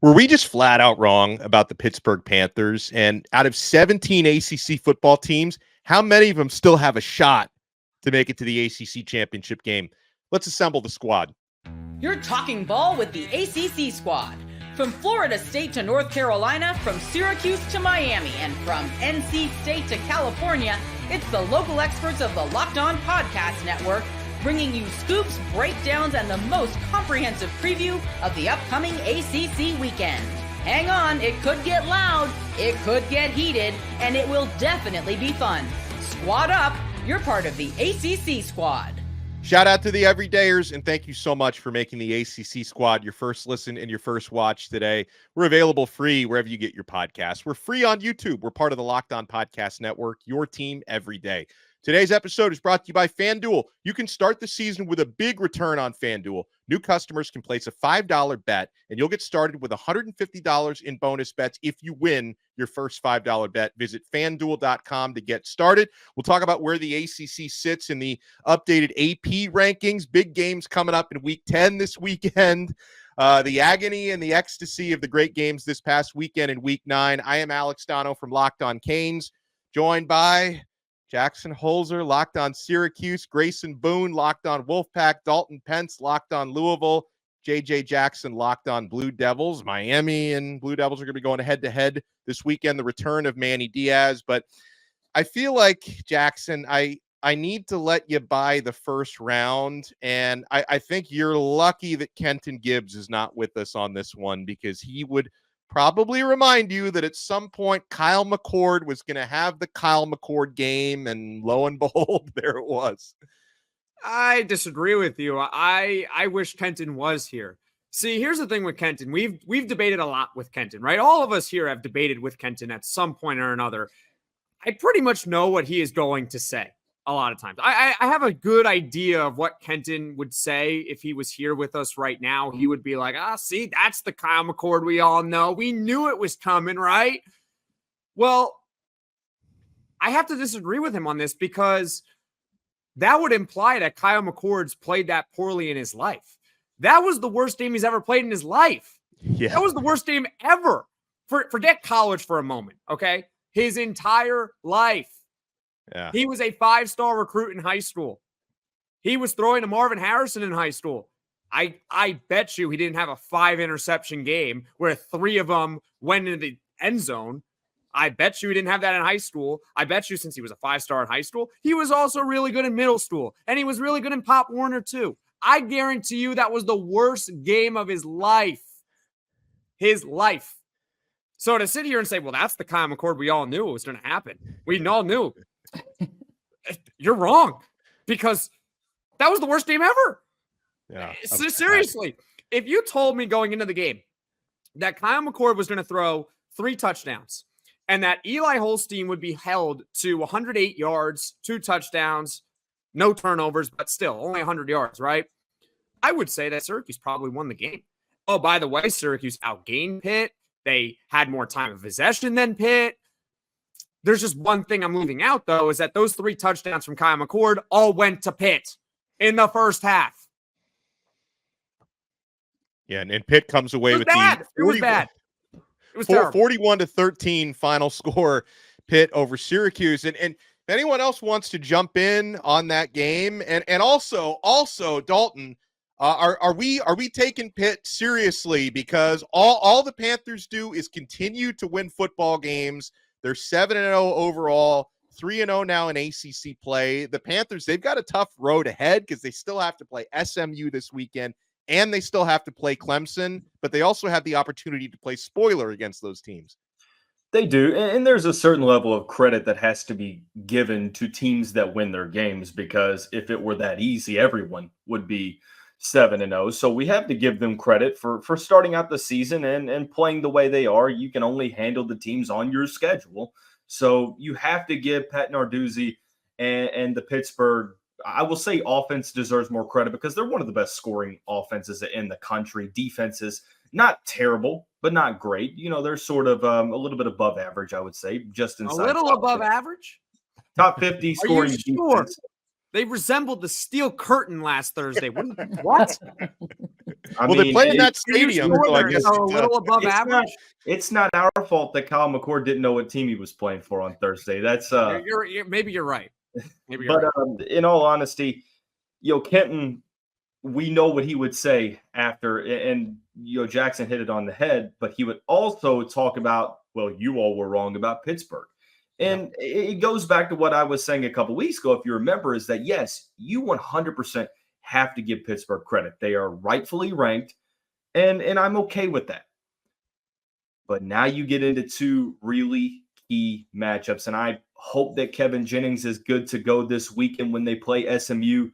Were we just flat out wrong about the Pittsburgh Panthers? And out of 17 ACC football teams, how many of them still have a shot to make it to the ACC championship game? Let's assemble the squad. You're talking ball with the ACC Squad. From Florida State to North Carolina, from Syracuse to Miami, and from NC State to California, it's the local experts of the Locked On Podcast Network, bringing you scoops, breakdowns, and the most comprehensive preview of the upcoming ACC weekend. Hang on, it could get loud, it could get heated, and it will definitely be fun. Squad up, you're part of the ACC Squad. Shout out to the everydayers, and thank you so much for making the ACC Squad your first listen and your first watch today. We're available free wherever you get your podcasts. We're free on YouTube. We're part of the Locked On Podcast Network, your team every day. Today's episode is brought to you by FanDuel. You can start the season with a big return on FanDuel. New customers can place a $5 bet, and you'll get started with $150 in bonus bets if you win your first $5 bet. Visit FanDuel.com to get started. We'll talk about where the ACC sits in the updated AP rankings. Big games coming up in Week 10 this weekend. The agony and the ecstasy of the great games this past weekend in Week 9. I am Alex Donno from Locked On Canes, joined by Jackson Holzer, Locked On Syracuse, Grayson Boone, Locked On Wolfpack, Dalton Pence, Locked On Louisville, JJ Jackson, Locked On Blue Devils. Miami and Blue Devils are going to be going head-to-head this weekend, the return of Manny Diaz. But I feel like, Jackson, I need to let you buy the first round, and I think you're lucky that Kenton Gibbs is not with us on this one, because he would probably remind you that at some point Kyle McCord was going to have the Kyle McCord game, and lo and behold, there it was. I disagree with you. I wish Kenton was here. See, here's the thing with Kenton. We've debated a lot with Kenton, right? All of us here have debated with Kenton at some point or another. I pretty much know what he is going to say a lot of times. I have a good idea of what Kenton would say if he was here with us right now. He would be like, see, that's the Kyle McCord we all know. We knew it was coming, right? Well, I have to disagree with him on this, because that would imply that Kyle McCord's played that poorly in his life. That was the worst game he's ever played in his life. Yeah. That was the worst game ever. Forget college for a moment, okay? His entire life. Yeah. He was a 5-star recruit in high school. He was throwing to Marvin Harrison in high school. I bet you he didn't have a 5-interception game where 3 of them went into the end zone. I bet you he didn't have that in high school. I bet you, since he was a 5-star in high school, he was also really good in middle school, and he was really good in Pop Warner too. I guarantee you that was the worst game of his life. His life. So to sit here and say, well, that's the Kyle McCord we all knew was going to happen. We all knew. You're wrong, because that was the worst game ever. Yeah. Seriously, if you told me going into the game that Kyle McCord was going to throw 3 touchdowns and that Eli Holstein would be held to 108 yards, 2 touchdowns, no turnovers, but still only 100 yards, right? I would say that Syracuse probably won the game. Oh, by the way, Syracuse outgained Pitt. They had more time of possession than Pitt. There's just one thing I'm leaving out, though, is that those 3 touchdowns from Kyle McCord all went to Pitt in the first half. Yeah, and Pitt comes away with bad. the 40, it was bad. It was terrible. 41-13 final score, Pitt over Syracuse. And if anyone else wants to jump in on that game, and also Dalton, are we taking Pitt seriously? Because all the Panthers do is continue to win football games. They're 7-0 overall, 3-0 now in ACC play. The Panthers, they've got a tough road ahead, because they still have to play SMU this weekend, and they still have to play Clemson, but they also have the opportunity to play spoiler against those teams. They do, and there's a certain level of credit that has to be given to teams that win their games, because if it were that easy, everyone would be 7-0. So we have to give them credit for starting out the season and playing the way they are. You can only handle the teams on your schedule. So you have to give Pat Narduzzi and the Pittsburgh, I will say, offense deserves more credit, because they're one of the best scoring offenses in the country. Defense is not terrible, but not great. You know, they're sort of a little bit above average, I would say, just inside. A little above average? Top 50 scoring defense. They resembled the steel curtain last Thursday. What? They play in that stadium, so I guess a little above average. It's not our fault that Kyle McCord didn't know what team he was playing for on Thursday. That's maybe you're right. In all honesty, Kenton, we know what he would say after, and Jackson hit it on the head, but he would also talk about, well, you all were wrong about Pittsburgh. And it goes back to what I was saying a couple weeks ago, if you remember, is that, yes, you 100% have to give Pittsburgh credit. They are rightfully ranked, and I'm okay with that. But now you get into two really key matchups, and I hope that Kevin Jennings is good to go this weekend when they play SMU.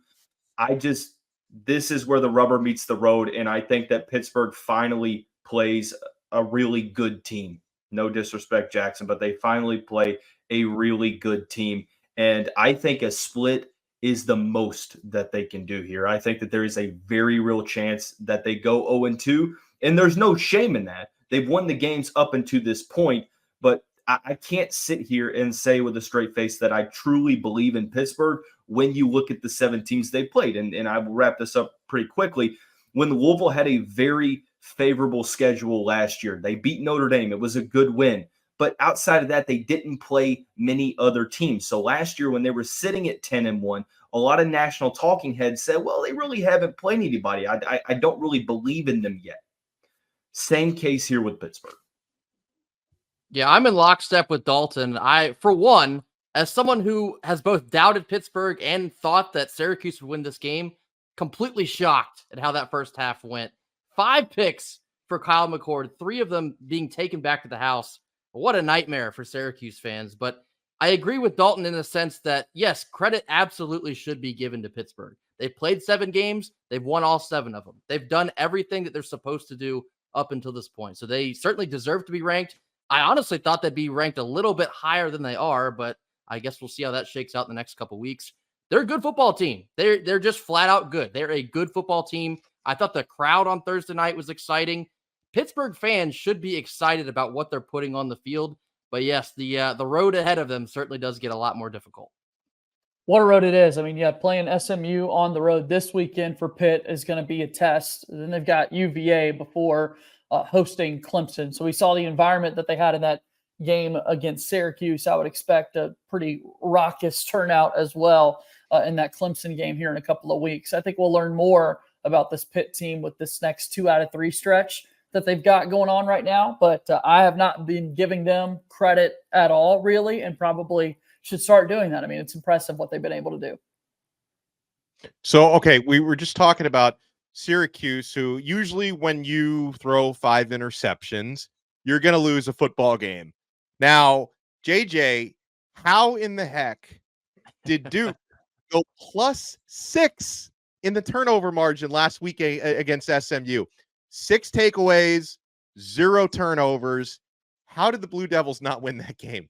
This is where the rubber meets the road, and I think that Pittsburgh finally plays a really good team. No disrespect, Jackson, but they finally play a really good team. And I think a split is the most that they can do here. I think that there is a very real chance that they go 0-2, and there's no shame in that. They've won the games up until this point, but I can't sit here and say with a straight face that I truly believe in Pittsburgh when you look at the 7 teams they played. And I will wrap this up pretty quickly. When Louisville had a very favorable schedule last year, they beat Notre Dame. It was a good win. But outside of that, they didn't play many other teams. So last year when they were sitting at 10-1, a lot of national talking heads said, well, they really haven't played anybody. I don't really believe in them yet. Same case here with Pittsburgh. Yeah, I'm in lockstep with Dalton. For one, as someone who has both doubted Pittsburgh and thought that Syracuse would win this game, completely shocked at how that first half went. 5 picks for Kyle McCord, 3 of them being taken back to the house. What a nightmare for Syracuse fans. But I agree with Dalton in the sense that, yes, credit absolutely should be given to Pittsburgh. They've played 7 games. They've won all 7 of them. They've done everything that they're supposed to do up until this point. So they certainly deserve to be ranked. I honestly thought they'd be ranked a little bit higher than they are, but I guess we'll see how that shakes out in the next couple weeks. They're a good football team. They're just flat out good. They're a good football team. I thought the crowd on Thursday night was exciting. Pittsburgh fans should be excited about what they're putting on the field. But yes, the road ahead of them certainly does get a lot more difficult. What a road it is. I mean, playing SMU on the road this weekend for Pitt is going to be a test. And then they've got UVA before hosting Clemson. So we saw the environment that they had in that game against Syracuse. I would expect a pretty raucous turnout as well in that Clemson game here in a couple of weeks. I think we'll learn more about this Pitt team with this next 2 out of 3 stretch that they've got going on right now. But I have not been giving them credit at all, really, and probably should start doing that. I mean, it's impressive what they've been able to do. So, okay, we were just talking about Syracuse, who usually when you throw 5 interceptions, you're going to lose a football game. Now, JJ, how in the heck did Duke go +6 in the turnover margin last week against SMU? 6 takeaways, 0 turnovers. How did the Blue Devils not win that game?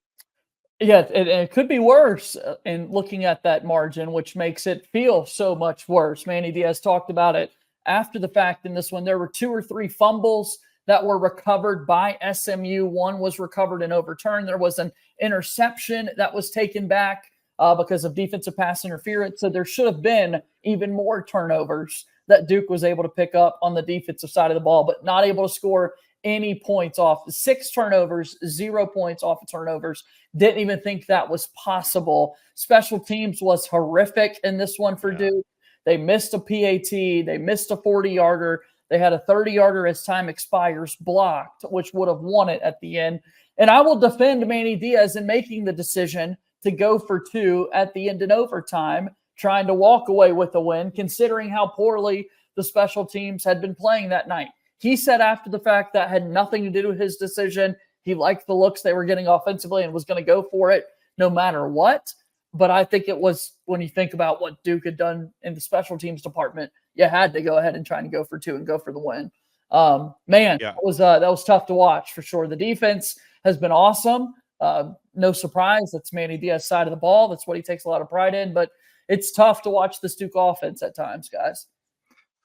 Yeah, it could be worse in looking at that margin, which makes it feel so much worse. Manny Diaz talked about it after the fact in this one. There were 2 or 3 fumbles that were recovered by SMU. 1 was recovered and overturned. There was an interception that was taken back because of defensive pass interference. So there should have been even more turnovers that Duke was able to pick up on the defensive side of the ball, but not able to score any points off. 6 turnovers, 0 points off of turnovers. Didn't even think that was possible. Special teams was horrific in this one for Duke. They missed a PAT. They missed a 40-yarder. They had a 30-yarder as time expires blocked, which would have won it at the end. And I will defend Manny Diaz in making the decision to go for 2 at the end in overtime, trying to walk away with a win, considering how poorly the special teams had been playing that night. He said after the fact that had nothing to do with his decision. He liked the looks they were getting offensively and was going to go for it no matter what. But I think it was, when you think about what Duke had done in the special teams department, you had to go ahead and try to go for 2 and go for the win. That was tough to watch for sure. The defense has been awesome. No surprise. That's Manny Diaz's side of the ball. That's what he takes a lot of pride in. But it's tough to watch this Duke offense at times, guys.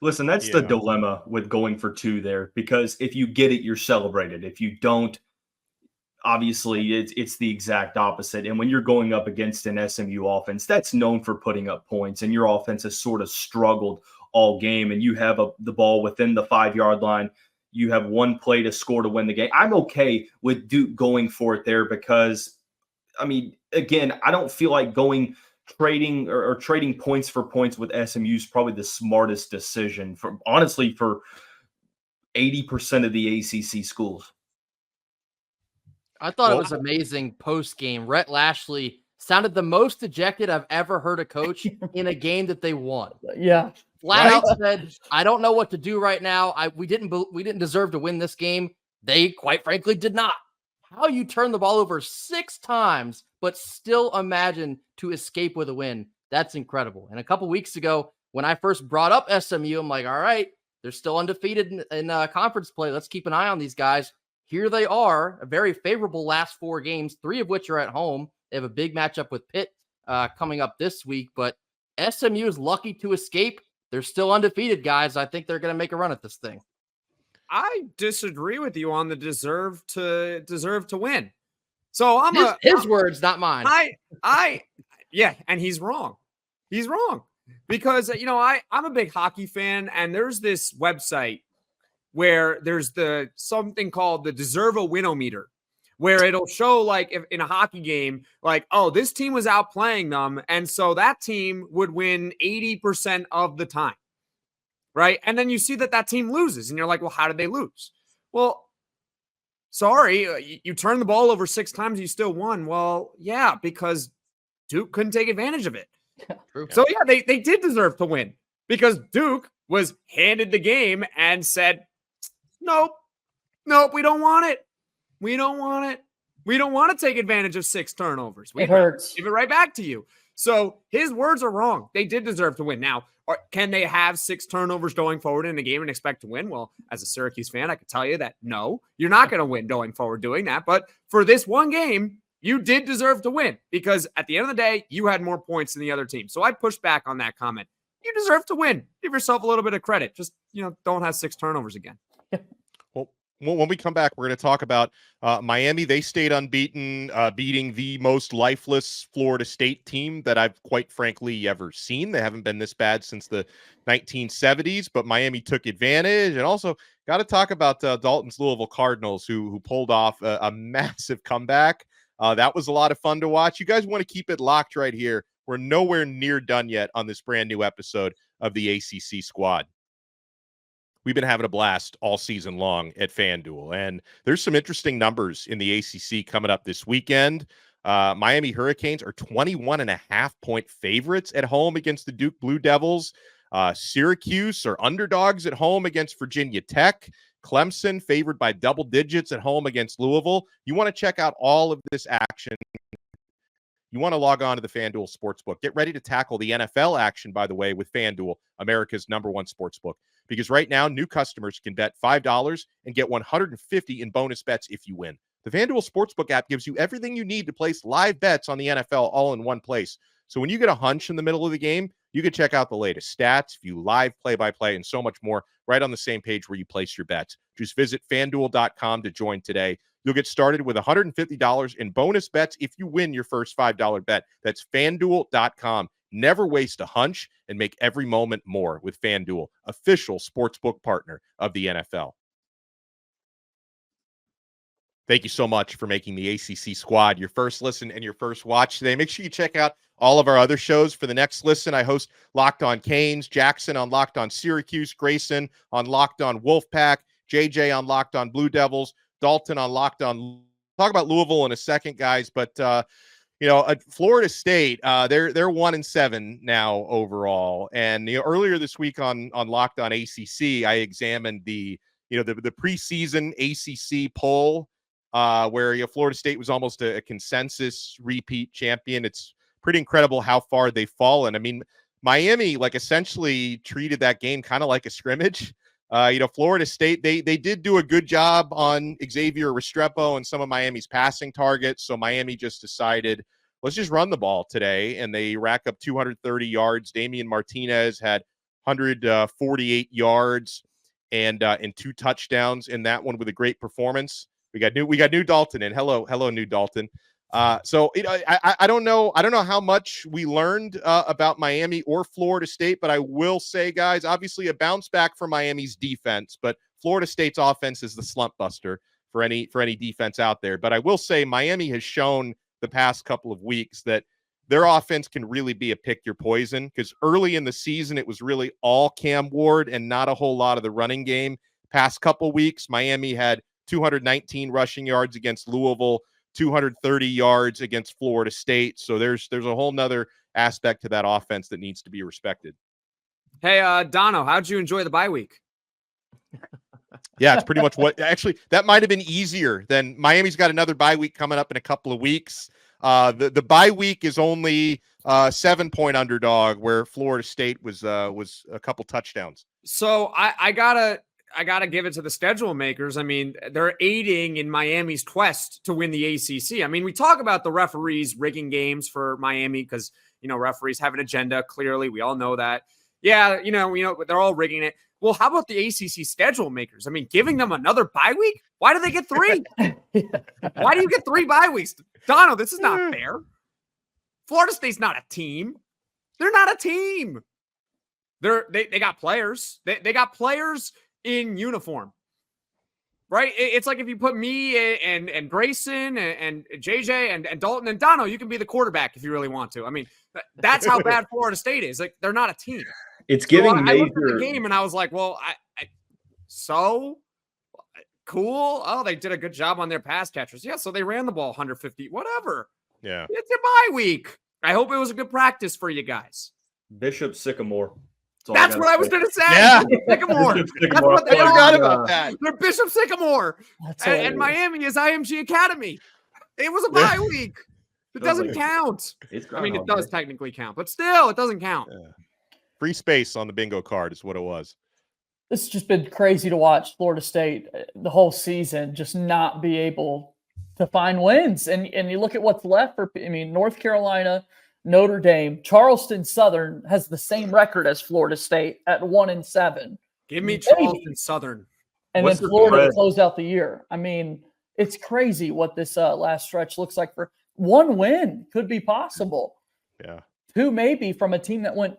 Listen, that's the dilemma with going for 2 there, because if you get it, you're celebrated. If you don't, obviously it's the exact opposite. And when you're going up against an SMU offense that's known for putting up points, and your offense has sort of struggled all game, and you have the ball within the 5-yard line. You have one play to score to win the game. I'm okay with Duke going for it there because, I mean, again, I don't feel like trading points for points with SMU is probably the smartest decision for 80% of the ACC schools. I thought it was amazing post-game. Rhett Lashley sounded the most dejected I've ever heard a coach in a game that they won. Yeah. Flat out said, I don't know what to do right now. We didn't deserve to win this game. They, quite frankly, did not. How you turn the ball over 6 times, but still imagine to escape with a win. That's incredible. And a couple weeks ago, when I first brought up SMU, I'm like, all right, they're still undefeated in conference play. Let's keep an eye on these guys. Here they are, a very favorable last 4 games, 3 of which are at home. They have a big matchup with Pitt coming up this week, but SMU is lucky to escape. They're still undefeated, guys. I think they're going to make a run at this thing. I disagree with you on the deserve to win. So his words, not mine. Yeah, and he's wrong. He's wrong because I'm a big hockey fan, and there's this website where there's something called the Deserve a Win-O-meter, where it'll show like if in a hockey game, like, oh, this team was outplaying them, and so that team would win 80% of the time, right? And then you see that team loses, and you're like, well, how did they lose? Well, sorry, you turned the ball over 6 times, you still won. Well, yeah, because Duke couldn't take advantage of it. True. So yeah, they did deserve to win because Duke was handed the game and said, nope, we don't want it. We don't want it. We don't want to take advantage of 6 turnovers. It hurts. Give it right back to you. So his words are wrong. They did deserve to win. Now, can they have 6 turnovers going forward in a game and expect to win? Well, as a Syracuse fan, I can tell you that no, you're not going to win going forward doing that. But for this one game, you did deserve to win because at the end of the day, you had more points than the other team. So I pushed back on that comment. You deserve to win. Give yourself a little bit of credit. Just, don't have 6 turnovers again. Well, when we come back, we're going to talk about Miami. They stayed unbeaten, beating the most lifeless Florida State team that I've quite frankly ever seen. They haven't been this bad since the 1970s, but Miami took advantage. And also got to talk about Dalton's Louisville Cardinals, who pulled off a massive comeback. That was a lot of fun to watch. You guys want to keep it locked right here. We're nowhere near done yet on this brand new episode of the ACC Squad. We've been having a blast all season long at FanDuel, and there's some interesting numbers in the ACC coming up this weekend. Miami Hurricanes are 21.5-point favorites at home against the Duke Blue Devils. Syracuse are underdogs at home against Virginia Tech. Clemson favored by double digits at home against Louisville. You want to check out all of this action. You want to log on to the FanDuel Sportsbook. Get ready to tackle the NFL action, by the way, with FanDuel, America's #1 sportsbook. Because right now, new customers can bet $5 and get $150 in bonus bets if you win. The FanDuel Sportsbook app gives you everything you need to place live bets on the NFL all in one place. So when you get a hunch in the middle of the game, you can check out the latest stats, view live play-by-play, and so much more right on the same page where you place your bets. Just visit FanDuel.com to join today. You'll get started with $150 in bonus bets if you win your first $5 bet. That's FanDuel.com. Never waste a hunch and make every moment more with FanDuel, official sportsbook partner of the NFL. Thank you so much for making the ACC Squad your first listen and your first watch today. Make sure you check out all of our other shows for the next listen. I host Locked On Canes, Jackson on Locked On Syracuse, Grayson on Locked On Wolfpack, JJ on Locked On Blue Devils, Dalton on Locked On. Talk about Louisville in a second, guys, but Florida State, they're 1-7 now overall. And earlier this week on Locked On ACC, I examined the preseason ACC poll where Florida State was almost a consensus repeat champion. It's pretty incredible how far they've fallen. I mean, Miami essentially treated that game kind of like a scrimmage. Florida State, they did do a good job on Xavier Restrepo and some of Miami's passing targets. So Miami just decided, let's just run the ball today. And they rack up 230 yards. Damian Martinez had 148 yards and 2 touchdowns in that one with a great performance. We got new Dalton in. Hello, new Dalton. So I don't know how much we learned about Miami or Florida State, but I will say, guys, obviously a bounce back for Miami's defense, but Florida State's offense is the slump buster for any defense out there. But I will say Miami has shown the past couple of weeks that their offense can really be a pick your poison, because early in the season it was really all Cam Ward and not a whole lot of the running game. Past couple weeks, Miami had 219 rushing yards against Louisville, 230 yards against Florida State. So there's a whole nother aspect to that offense that needs to be respected. Hey, Donno, how'd you enjoy the bye week? Yeah, it's pretty much what actually that might have been easier than Miami's got another bye week coming up in a couple of weeks. The bye week is only 7-point underdog, where Florida State was a couple touchdowns. So I gotta give it to the schedule makers. I mean, they're aiding in Miami's quest to win the ACC. I mean, we talk about the referees rigging games for Miami because, referees have an agenda. Clearly, we all know that. Yeah, they're all rigging it. Well, how about the ACC schedule makers? I mean, giving them another bye week? Why do they get 3? Why do you get 3 bye weeks? Donno, this is not fair. Florida State's not a team. They're not a team. They got players. They got players in uniform, right? It's like if you put me and Grayson and JJ and Dalton and Donno, you can be the quarterback if you really want to. I mean, that's how bad Florida State is. Like, they're not a team. It's giving I looked at the game and I was like, well, so cool. Oh, they did a good job on their pass catchers. Yeah, so they ran the ball 150, whatever. Yeah. It's a bye week. I hope it was a good practice for you guys. Bishop Sycamore. That's what I was going to say. Yeah. Sycamore. Bishop That's Sycamore. what they I forgot are. about that. They're Bishop Sycamore. And Miami is IMG Academy. It was a bye week. It doesn't count. I mean, it does technically count, but still, it doesn't count. Yeah. Free space on the bingo card is what it was. This has just been crazy to watch Florida State the whole season just not be able to find wins. And you look at what's left North Carolina, Notre Dame, Charleston Southern has the same record as Florida State at 1-7. Give me Charleston Southern. And then Florida to close out the year. I mean, it's crazy what this last stretch looks like. For one win could be possible. Yeah. 2 maybe from a team that went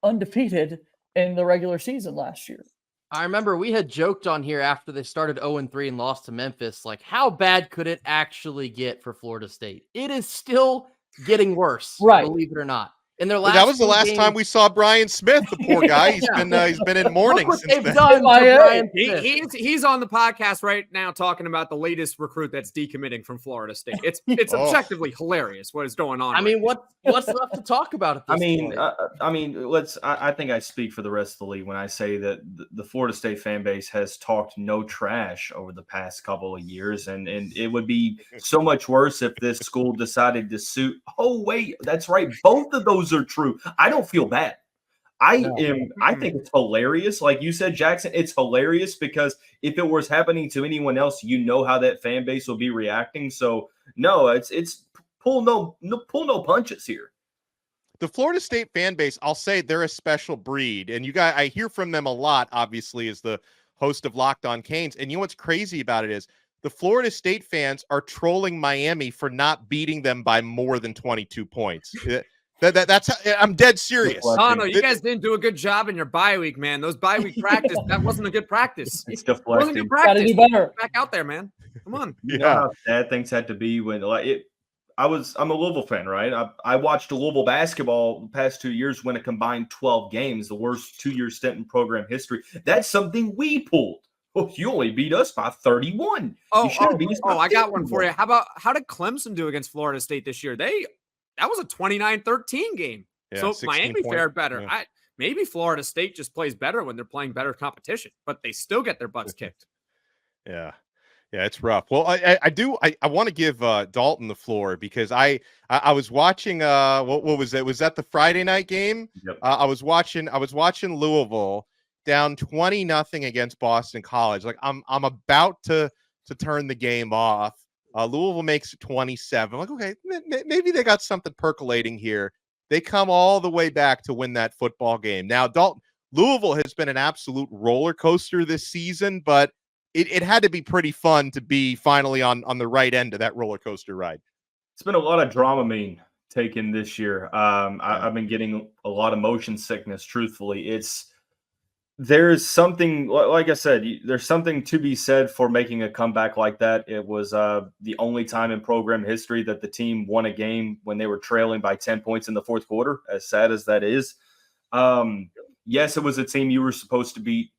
undefeated in the regular season last year. I remember we had joked on here after they started 0-3 and lost to Memphis, like, how bad could it actually get for Florida State? It is still getting worse, right? Believe it or not. In their last, that was the last time we saw Brian Smith, the poor guy. He's been in mourning since they've then. done. Brian he's on the podcast right now talking about the latest recruit that's decommitting from Florida State. It's objectively hilarious what is going on. I mean, what's left to talk about at this point? I think I speak for the rest of the league when I say that the Florida State fan base has talked no trash over the past couple of years, and it would be so much worse if this school decided to sue. Oh wait, that's right, both of those are true. I don't feel bad. I think it's hilarious. Like you said, Jackson, it's hilarious because if it was happening to anyone else, how that fan base will be reacting. So no, it's pull no punches here. The Florida State fan base, I'll say they're a special breed. And you guys, I hear from them a lot, obviously, as the host of Locked On Canes. And you know what's crazy about it is the Florida State fans are trolling Miami for not beating them by more than 22 points. That's I'm dead serious. Oh, no, you guys didn't do a good job in your bye week, man. Those bye week practice, that wasn't a good practice. It's It wasn't good practice. Gotta do better. Back out there, man. Come on. You know how sad things had to be when I'm a Louisville fan, right? I watched Louisville basketball the past 2 years win a combined 12 games, the worst 2-year stint in program history. That's something we pulled. Well, you only beat us by 31. I got one for you. How did Clemson do against Florida State this year? That was a 29-13 game. Yeah, so Miami fared better. Yeah. Maybe Florida State just plays better when they're playing better competition, but they still get their butts kicked. Yeah, it's rough. Well, I want to give Dalton the floor because I was watching what was it? Was that the Friday night game? Yep. I was watching Louisville down 20-0 against Boston College. Like I'm about to turn the game off. Louisville makes it 27. I'm like, okay, maybe they got something percolating here. They come all the way back to win that football game. Now, Louisville has been an absolute roller coaster this season, but it had to be pretty fun to be finally on the right end of that roller coaster ride. It's been a lot of Dramamine taken this year. I've been getting a lot of motion sickness. Truthfully, there's something, like I said, there's something to be said for making a comeback like that. It was the only time in program history that the team won a game when they were trailing by 10 points in the fourth quarter, as sad as that is. Yes, it was a team you were supposed to beat.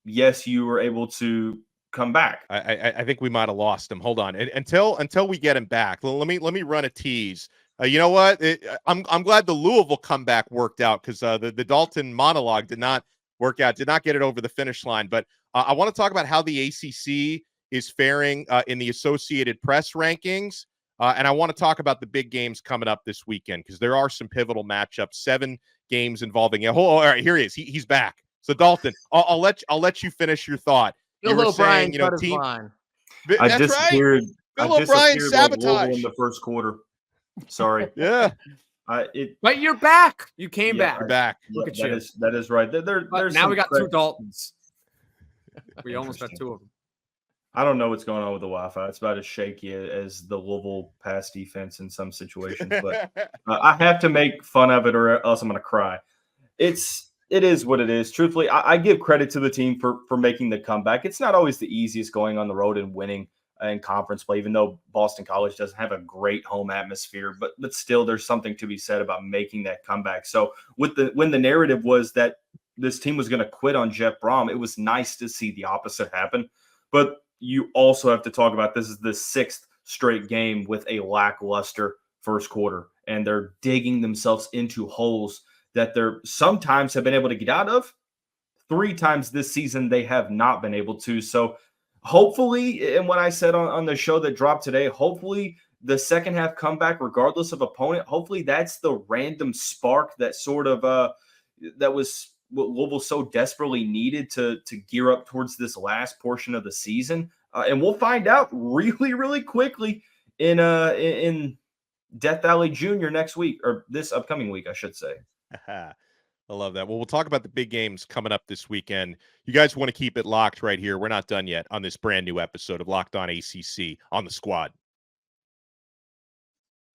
Yes, you were able to come back. I think we might have lost him. Hold on, until we get him back. Let me run a tease. You know what? I'm glad the Louisville comeback worked out, because the Dalton monologue did not work out, did not get it over the finish line. But I want to talk about how the ACC is faring in the Associated Press rankings, and I want to talk about the big games coming up this weekend, because there are some pivotal matchups. 7 games involving a whole. All right, here he is. He's back. So Dalton, I'll let you finish your thought. Bill O'Brien, team. I disappeared. Bill O'Brien sabotage in the first quarter. Sorry. Yeah. But you're back. You came back. You're back. Look at you. That is right. There's now we got 2 Daltons. We almost got 2 of them. I don't know what's going on with the Wi-Fi. It's about as shaky as the Louisville pass defense in some situations. But I have to make fun of it, or else I'm going to cry. It is what it is. Truthfully, I give credit to the team for making the comeback. It's not always the easiest going on the road and winning in conference play, even though Boston College doesn't have a great home atmosphere. But still, there's something to be said about making that comeback. So when the narrative was that this team was going to quit on Jeff Brom, it was nice to see the opposite happen. But you also have to talk about, this is the 6th straight game with a lackluster first quarter, and they're digging themselves into holes that they're sometimes have been able to get out of. 3 times this season they have not been able to. So hopefully, and what I said on the show that dropped today, hopefully the second half comeback, regardless of opponent, hopefully that's the random spark that sort of that was what Louisville so desperately needed to gear up towards this last portion of the season. And we'll find out really, really quickly in Death Valley Junior next week, or this upcoming week, I should say. I love that. Well, we'll talk about the big games coming up this weekend. You guys want to keep it locked right here. We're not done yet on this brand new episode of Locked On ACC on the Squad.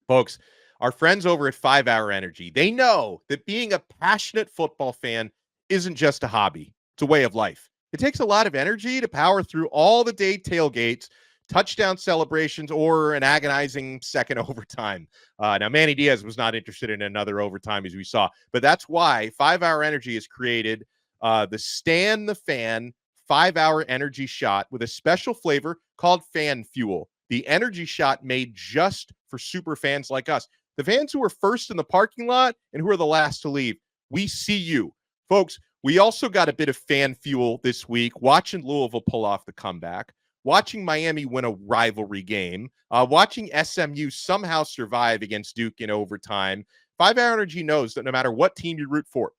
Folks, our friends over at 5 Hour Energy, they know that being a passionate football fan isn't just a hobby. It's a way of life. It takes a lot of energy to power through all the day tailgates, touchdown celebrations, or an agonizing second overtime. Now, Manny Diaz was not interested in another overtime, as we saw, but that's why 5 Hour Energy has created the Stan the Fan 5 Hour Energy Shot with a special flavor called Fan Fuel. The energy shot made just for super fans like us, the fans who are first in the parking lot and who are the last to leave. We see you. Folks, we also got a bit of fan fuel this week, watching Louisville pull off the comeback, watching Miami win a rivalry game, watching SMU somehow survive against Duke in overtime. 5 Hour Energy knows that no matter what team you root for,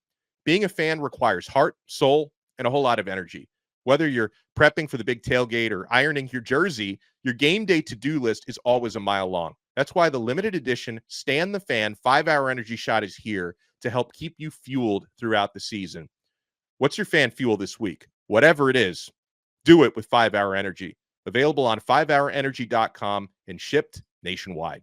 being a fan requires heart, soul, and a whole lot of energy. Whether you're prepping for the big tailgate or ironing your jersey, your game day to-do list is always a mile long. That's why the limited edition Stan the Fan 5 Hour Energy Shot is here to help keep you fueled throughout the season. What's your fan fuel this week? Whatever it is, do it with 5 Hour Energy. Available on 5hourenergy.com and shipped nationwide.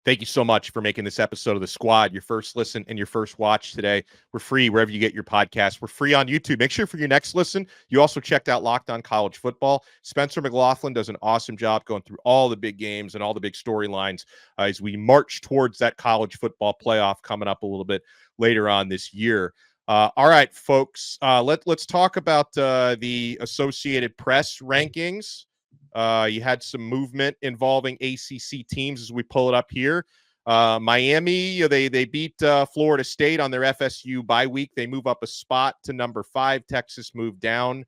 Thank you so much for making this episode of The Squad your first listen and your first watch today. We're free wherever you get your podcasts. We're free on YouTube. Make sure for your next listen, you also checked out Locked On College Football. Spencer McLaughlin does an awesome job going through all the big games and all the big storylines as we march towards that college football playoff coming up a little bit later on this year. All right, folks, let's talk about the Associated Press rankings. You had some movement involving ACC teams as we pull it up here. Miami, they beat Florida State on their FSU bye week. They move up a spot to number 5. Texas moved down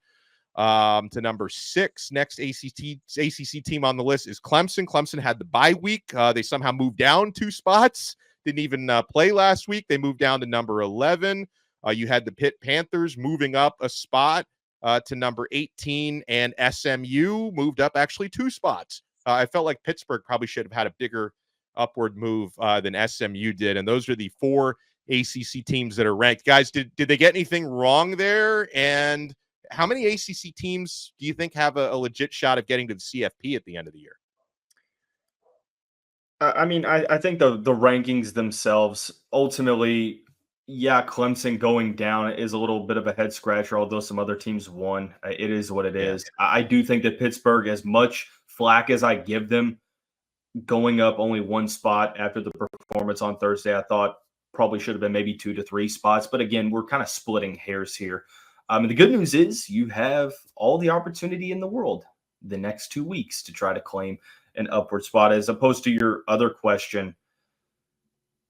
to number 6. Next ACC team on the list is Clemson. Clemson had the bye week. They somehow moved down 2 spots. Didn't even play last week. They moved down to number 11. You had the Pitt Panthers moving up a spot to number 18, and SMU moved up actually 2 spots. I felt like Pittsburgh probably should have had a bigger upward move than SMU did, and those are the 4 ACC teams that are ranked. Guys, did they get anything wrong there? And how many ACC teams do you think have a legit shot of getting to the CFP at the end of the year? I think the rankings themselves ultimately, yeah, Clemson going down is a little bit of a head scratcher, although some other teams won. It is what it is. I do think that Pittsburgh, as much flack as I give them, going up only one spot after the performance on Thursday, I thought probably should have been maybe 2 to 3 spots. But again, we're kind of splitting hairs here. The good news is you have all the opportunity in the world the next 2 weeks to try to claim an upward spot. As opposed to your other question,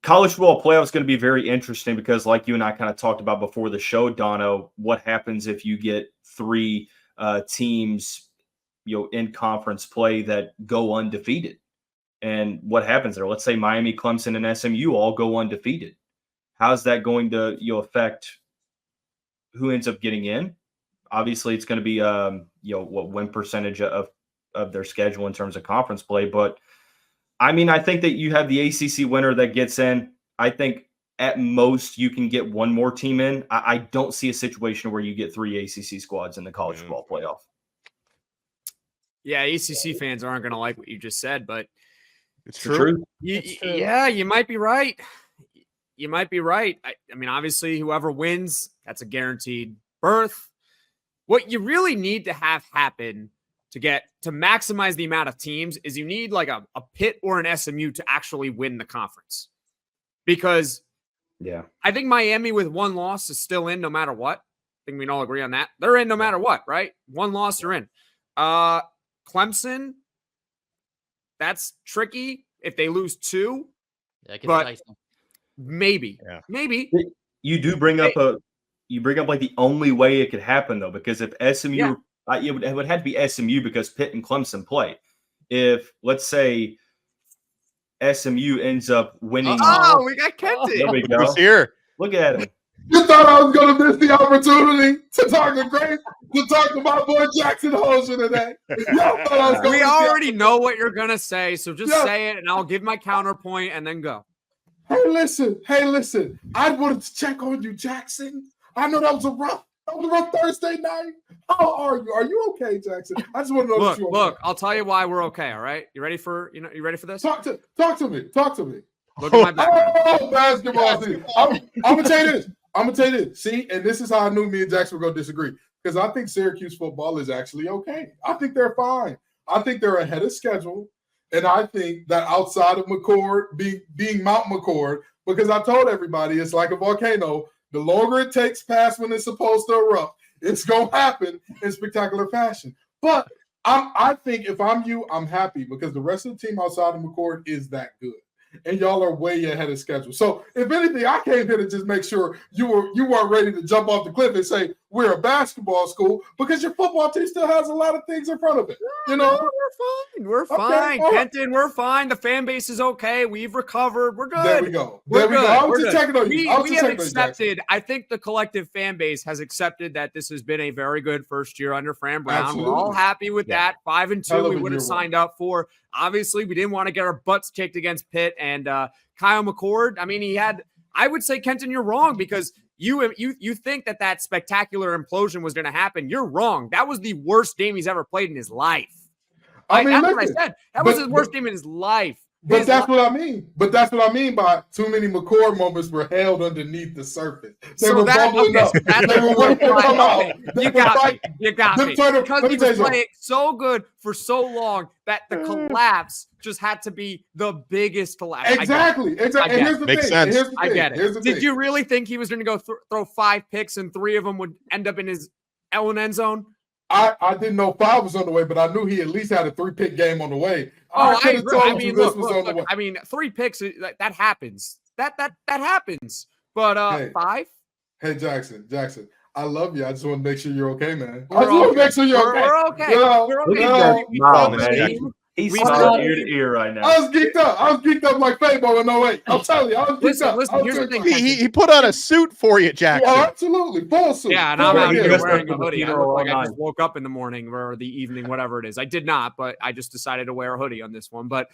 college football playoff is going to be very interesting because, like you and I kind of talked about before the show, Donno, what happens if you get 3 teams, in conference play that go undefeated? And what happens there? Let's say Miami, Clemson, and SMU all go undefeated. How's that going to affect who ends up getting in? Obviously, it's going to be what win percentage of their schedule in terms of conference play. But I think that you have the ACC winner that gets in. I think at most you can get one more team in. I don't see a situation where you get 3 ACC squads in the college football playoff. Yeah, ACC fans aren't going to like what you just said, but it's true. Yeah, you might be right. You might be right. I mean, obviously, whoever wins, that's a guaranteed berth. What you really need to have happen to maximize the amount of teams is you need like a Pitt or an SMU to actually win the conference. Because I think Miami with 1 loss is still in no matter what. I think we can all agree on that. They're in no matter what, right? 1 loss, they're in. Clemson, that's tricky if they lose 2. Yeah, it gets but nice. Maybe. You do bring up like the only way it could happen though, because if SMU, it would have to be SMU because Pitt and Clemson play. If let's say SMU ends up winning, we got Kenton. There we go. Who's here? Look at him. You thought I was going to miss the opportunity to talk to my boy Jackson Holzer today. We already know what you're going to say, so just say it, and I'll give my counterpoint and then go. Hey, listen. I wanted to check on you, Jackson. I know that was a rough Thursday night. How are you? Are you okay, Jackson? I just want to know that you're okay. Look, I'll tell you why we're okay, all right? You ready for this? Talk to me. Look at my background. Oh, basketball season. I'm going to tell you this. See, and this is how I knew me and Jackson were going to disagree. Because I think Syracuse football is actually okay. I think they're fine. I think they're ahead of schedule. And I think that outside of McCord, being Mount McCord, because I told everybody it's like a volcano. The longer it takes past when it's supposed to erupt, it's going to happen in spectacular fashion. But I think if I'm you, I'm happy because the rest of the team outside of McCord is that good. And y'all are way ahead of schedule. So if anything, I came here to just make sure you weren't ready to jump off the cliff and say we're a basketball school because your football team still has a lot of things in front of it. We're fine. Okay, Kenton, we're fine. The fan base is okay. We've recovered. We're good. There we go. I was just checking on you. We have accepted. I think the collective fan base has accepted that this has been a very good first year under Fran Brown. Absolutely. We're all happy with that. 5-2 we would have signed up for. Obviously, we didn't want to get our butts kicked against Pitt and Kyle McCord. I mean, I would say, Kenton, you're wrong because you think that spectacular implosion was going to happen. You're wrong. That was the worst game he's ever played in his life. That's what I said. That was his worst game in his life. But that's what I mean. But that's what I mean by too many McCord moments were held underneath the surface. They were bubbling up. They were waiting to come out. You got me. Because he was playing so good for so long that the collapse just had to be the biggest collapse. Exactly. And here's the Makes thing. sense. I get it. Did you really think he was going to go throw 5 picks and 3 of them would end up in his own end zone? I didn't know 5 was on the way, but I knew he at least had a 3-pick game on the way. I mean, look, I mean, 3 picks that happens. That happens. But 5. Hey, Jackson, I love you. I just want to make sure you're okay, man. I just want to make sure you're okay. We're okay. We're okay. He's from ear to ear right now. I was geeked up like Fabo in 08. I'm telling you, I was geeked up. Listen, here's the thing. He put on a suit for you, Jackson. Yeah, absolutely. Full suit. Yeah, and I'm out here wearing a hoodie. I look like I just woke up in the morning or the evening, whatever it is. I did not, but I just decided to wear a hoodie on this one. But,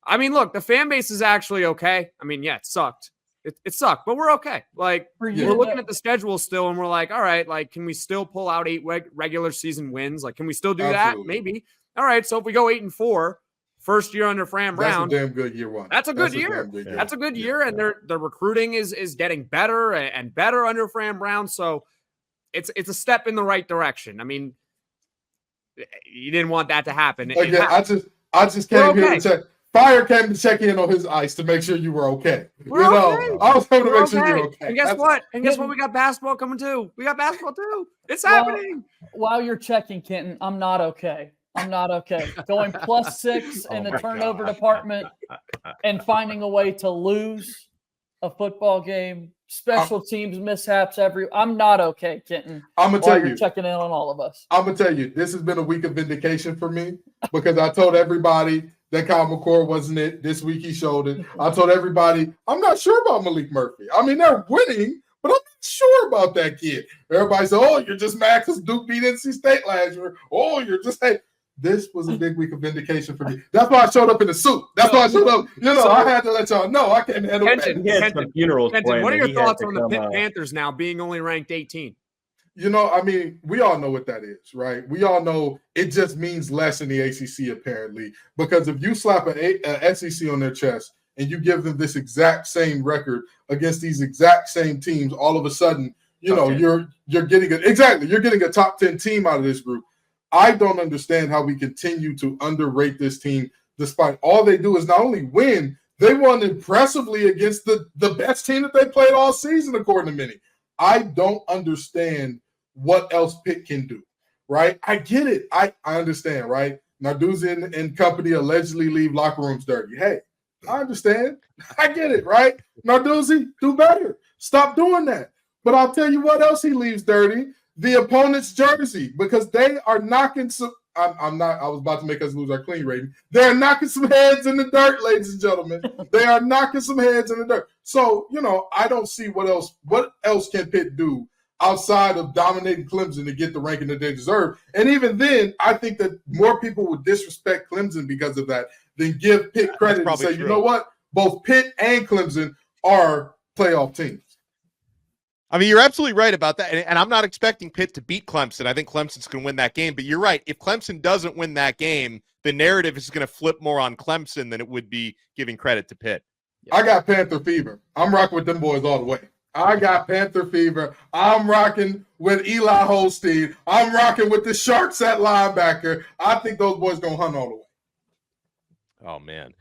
I mean, look, the fan base is actually okay. I mean, yeah, it sucked. It sucked, but we're okay. Like, we're looking at the schedule still, and we're like, all right, like, can we still pull out 8 regular season wins? Like, can we still do that? Maybe. All right, so if we go 8-4, First year under Fran Brown. That's a damn good year one. That's a good year. That's a good year. And their recruiting is getting better and better under Fran Brown. So it's a step in the right direction. I mean, you didn't want that to happen. Again, I just came here to check. Fire came to check in on his ice to make sure you were okay. Okay. I was coming to make sure you were okay. And guess what? We got basketball coming too. We got basketball too. It's happening. While you're checking, Kenton, I'm not okay. Going +6 in the turnover department and finding a way to lose a football game, special teams mishaps I'm not okay, Kenton. I'm gonna tell you, checking in on all of us. I'm gonna tell you, this has been a week of vindication for me because I told everybody that Kyle McCord wasn't it. This week he showed it. I told everybody I'm not sure about Malik Murphy. I mean, they're winning, but I'm not sure about that kid. Everybody said, "Oh, you're just mad because Duke beat NC State last year." Oh, you're just hey. This was a big week of vindication for me. That's why I showed up in the suit. That's why I showed up. I had to let y'all know I can't handle Kenton, what are your thoughts on the Pitt Panthers Panthers now being only ranked 18? I mean, we all know what that is, right? We all know it just means less in the ACC, apparently, because if you slap an SEC on their chest and you give them this exact same record against these exact same teams, all of a sudden, you're getting a top 10 team out of this group. I don't understand how we continue to underrate this team, despite all they do is not only win, they won impressively against the best team that they played all season, according to many. I don't understand what else Pitt can do, right? I get it. I understand, right? Narduzzi and company allegedly leave locker rooms dirty. Hey, I understand. I get it, right? Narduzzi, do better. Stop doing that. But I'll tell you what else he leaves dirty. The opponent's jersey, because they are knocking some. I was about to make us lose our clean rating. They're knocking some heads in the dirt, ladies and gentlemen. They are knocking some heads in the dirt. So, I don't see what else can Pitt do outside of dominating Clemson to get the ranking that they deserve. And even then, I think that more people would disrespect Clemson because of that than give Pitt credit and say, true. You know what? Both Pitt and Clemson are playoff teams. I mean, you're absolutely right about that. And I'm not expecting Pitt to beat Clemson. I think Clemson's going to win that game. But you're right. If Clemson doesn't win that game, the narrative is going to flip more on Clemson than it would be giving credit to Pitt. I got Panther fever. I'm rocking with them boys all the way. I got Panther fever. I'm rocking with Eli Holstein. I'm rocking with the Sharks at linebacker. I think those boys going to hunt all the way. Oh, man.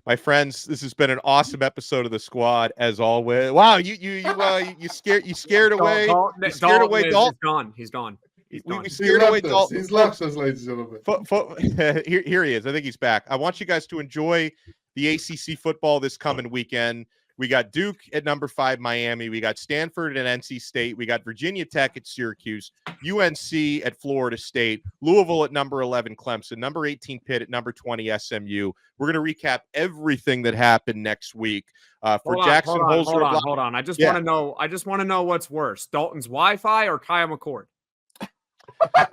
My friends, this has been an awesome episode of the Squad, as always. Wow, you scared away. You scared away Dalton. He's gone. We scared away Dalton. He's left us, ladies and gentlemen. Here he is. I think he's back. I want you guys to enjoy the ACC football this coming weekend. We got Duke at number 5, Miami. We got Stanford and NC State. We got Virginia Tech at Syracuse, UNC at Florida State, Louisville at number 11, Clemson, number 18, Pitt at number 20, SMU. We're going to recap everything that happened next week. Hold on. I just want to know what's worse, Dalton's Wi-Fi or Kyle McCord?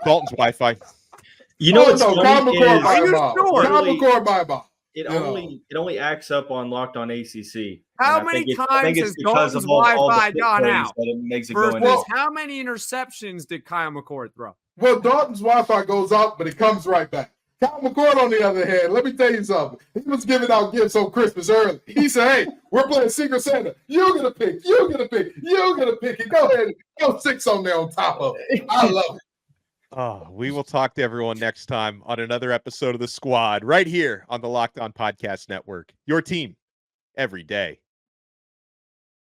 Dalton's Wi-Fi. Kyle McCord by about. It only acts up on Locked On ACC. How many times has Dalton's Wi-Fi gone out? It makes it how many interceptions did Kyle McCord throw? Well, Dalton's Wi-Fi goes out, but it comes right back. Kyle McCord, on the other hand, let me tell you something. He was giving out gifts on Christmas early. He said, hey, we're playing Secret Santa. You're going to pick. You're going to pick. You're going to pick it. Go ahead. Go 6 on there on top of it. I love it. Oh, we will talk to everyone next time on another episode of the Squad right here on the Locked On Podcast Network. Your team every day.